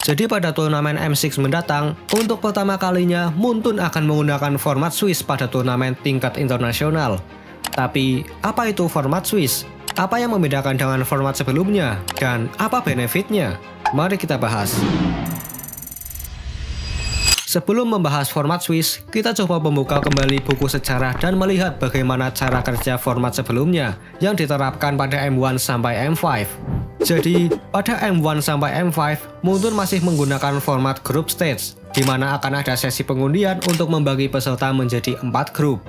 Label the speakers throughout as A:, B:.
A: Jadi pada turnamen M6 mendatang, untuk pertama kalinya Moonton akan menggunakan format Swiss pada turnamen tingkat internasional. Tapi, apa itu format Swiss? Apa yang membedakan dengan format sebelumnya? Dan apa benefitnya? Mari kita bahas. Sebelum membahas format Swiss, kita coba membuka kembali buku sejarah dan melihat bagaimana cara kerja format sebelumnya yang diterapkan pada M1 sampai M5. Jadi, pada M1 sampai M5, Moonton masih menggunakan format group stage, di mana akan ada sesi pengundian untuk membagi peserta menjadi 4 grup.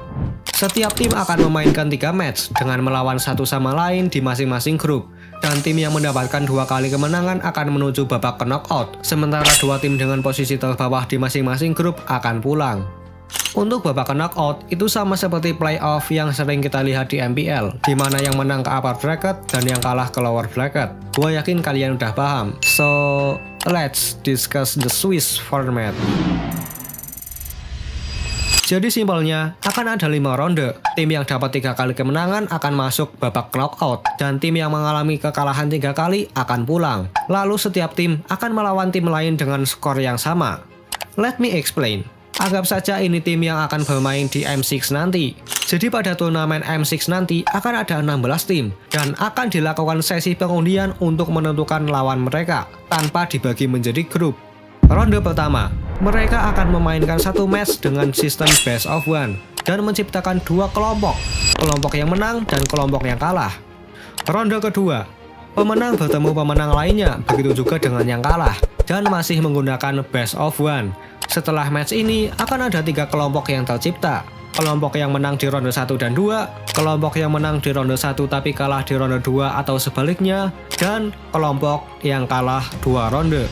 A: Setiap tim akan memainkan 3 match dengan melawan satu sama lain di masing-masing grup, dan tim yang mendapatkan 2 kali kemenangan akan menuju babak knockout, sementara 2 tim dengan posisi terbawah di masing-masing grup akan pulang. Untuk babak knockout, itu sama seperti playoff yang sering kita lihat di MPL, di mana yang menang ke upper bracket dan yang kalah ke lower bracket. Gua yakin kalian udah paham. So, let's discuss the Swiss format. Jadi simpelnya, akan ada 5 ronde. Tim yang dapat 3 kali kemenangan akan masuk babak knockout, dan tim yang mengalami kekalahan 3 kali akan pulang. Lalu setiap tim akan melawan tim lain dengan skor yang sama. Let me explain. Anggap saja ini tim yang akan bermain di M6 nanti. Jadi pada turnamen M6 nanti akan ada 16 tim, dan akan dilakukan sesi pengundian untuk menentukan lawan mereka, tanpa dibagi menjadi grup. Ronde pertama, mereka akan memainkan satu match dengan sistem best of one, dan menciptakan 2 kelompok yang menang dan kelompok yang kalah. Ronde kedua, pemenang bertemu pemenang lainnya, begitu juga dengan yang kalah, dan masih menggunakan best of one. Setelah match ini, akan ada 3 kelompok yang tercipta. Kelompok yang menang di ronde 1 dan 2, kelompok yang menang di ronde 1 tapi kalah di ronde 2 atau sebaliknya, dan kelompok yang kalah 2 ronde.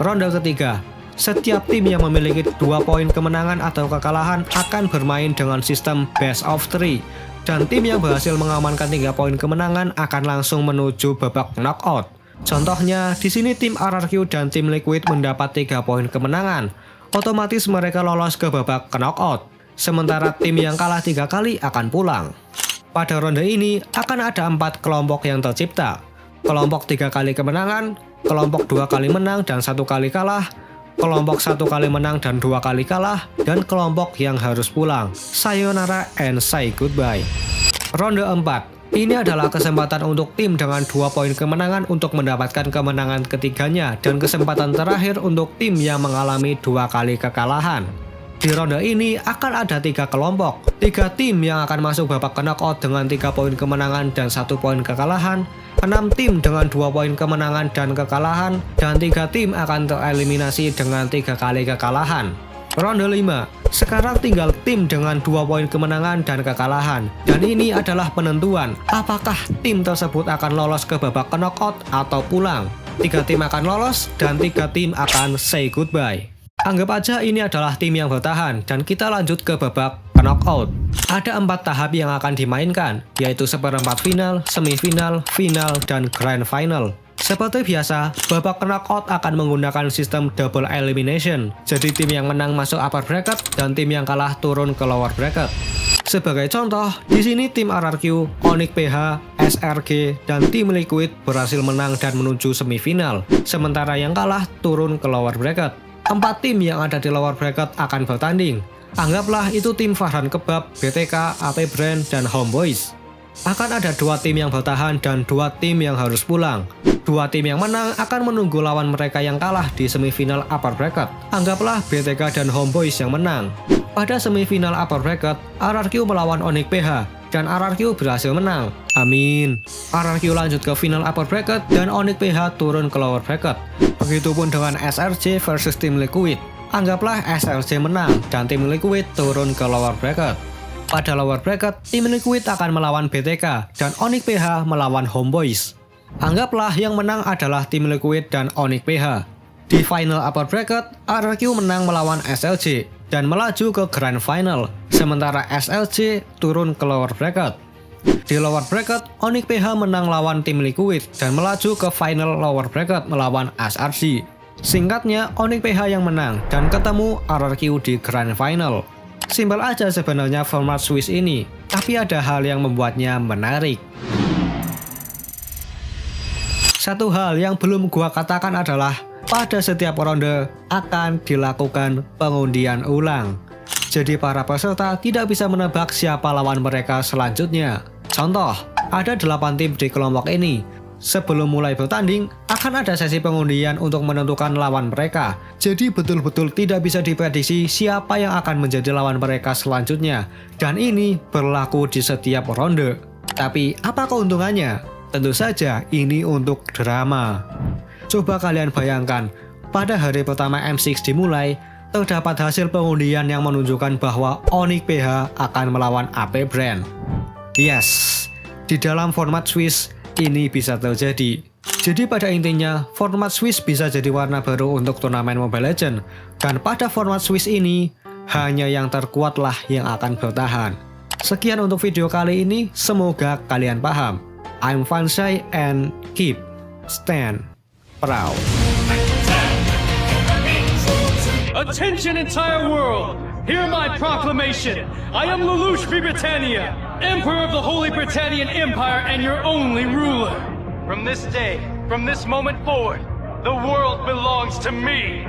A: Ronde ketiga, setiap tim yang memiliki 2 poin kemenangan atau kekalahan akan bermain dengan sistem best of 3, dan tim yang berhasil mengamankan 3 poin kemenangan akan langsung menuju babak knockout. Contohnya, di sini tim RRQ dan tim Liquid mendapat 3 poin kemenangan. Otomatis mereka lolos ke babak knockout, sementara tim yang kalah 3 kali akan pulang. Pada ronde ini akan ada 4 kelompok yang tercipta. Kelompok 3 kali kemenangan, kelompok 2 kali menang dan 1 kali kalah, kelompok 1 kali menang dan 2 kali kalah, dan kelompok yang harus pulang. Sayonara and say goodbye. Ronde 4. Ini adalah kesempatan untuk tim dengan 2 poin kemenangan untuk mendapatkan kemenangan ketiganya, dan kesempatan terakhir untuk tim yang mengalami 2 kali kekalahan. Di ronde ini akan ada 3 kelompok, 3 tim yang akan masuk babak knockout dengan 3 poin kemenangan dan 1 poin kekalahan, 6 tim dengan 2 poin kemenangan dan kekalahan, dan 3 tim akan tereliminasi dengan 3 kali kekalahan. Ronde 5. Sekarang tinggal tim dengan 2 poin kemenangan dan kekalahan, dan ini adalah penentuan apakah tim tersebut akan lolos ke babak knockout atau pulang. 3 tim akan lolos dan 3 tim akan say goodbye. Anggap aja ini adalah tim yang bertahan, dan kita lanjut ke babak knockout. Ada 4 tahap yang akan dimainkan, yaitu seperempat final, semifinal, final, dan grand final. Seperti biasa, babak knockout akan menggunakan sistem double elimination. Jadi tim yang menang masuk upper bracket dan tim yang kalah turun ke lower bracket. Sebagai contoh, di sini tim RRQ, Onyx PH, SRG, dan tim Liquid berhasil menang dan menuju semifinal, sementara yang kalah turun ke lower bracket. 4 tim yang ada di lower bracket akan bertanding. Anggaplah itu tim Farhan Kebab, BTK, AP Brand, dan Homeboys. Akan ada 2 tim yang bertahan dan 2 tim yang harus pulang. 2 tim yang menang akan menunggu lawan mereka yang kalah di semifinal upper bracket. Anggaplah BTK dan Homeboys yang menang. Pada semifinal upper bracket, RRQ melawan Onyx PH, dan RRQ berhasil menang. Amin. RRQ lanjut ke final upper bracket dan Onyx PH turun ke lower bracket. Begitupun dengan SRJ versus tim Liquid. Anggaplah SRJ menang dan tim Liquid turun ke lower bracket. Pada lower bracket, tim Liquid akan melawan BTK dan Onyx PH melawan Homeboys. Anggaplah yang menang adalah tim Liquid dan Onyx PH. Di final upper bracket, RRQ menang melawan SLJ dan melaju ke grand final, sementara SLJ turun ke lower bracket. Di lower bracket, Onyx PH menang lawan tim Liquid dan melaju ke final lower bracket melawan SRG. Singkatnya, Onyx PH yang menang dan ketemu RRQ di grand final. Simpel aja sebenarnya format Swiss ini, tapi ada hal yang membuatnya menarik. Satu hal yang belum gua katakan adalah pada setiap ronde akan dilakukan pengundian ulang. Jadi para peserta tidak bisa menebak siapa lawan mereka selanjutnya. Contoh, ada 8 tim di kelompok ini. Sebelum mulai bertanding, akan ada sesi pengundian untuk menentukan lawan mereka. Jadi betul-betul tidak bisa diprediksi siapa yang akan menjadi lawan mereka selanjutnya. Dan ini berlaku di setiap ronde. Tapi apa keuntungannya? Tentu saja ini untuk drama. Coba kalian bayangkan, pada hari pertama M6 dimulai, terdapat hasil pengundian yang menunjukkan bahwa Onyx PH akan melawan AP Brand. Yes, di dalam format Swiss, ini bisa terjadi. Jadi pada intinya, format Swiss bisa jadi warna baru untuk turnamen Mobile Legends. Dan pada format Swiss ini, hanya yang terkuatlah yang akan bertahan. Sekian untuk video kali ini, semoga kalian paham. I'm Fansai and keep stand proud.
B: Attention entire world! Hear my proclamation! I am Lelouch V. Britannia, Emperor of the Holy Britannian Empire and your only ruler! From this day, from this moment forward, the world belongs to me!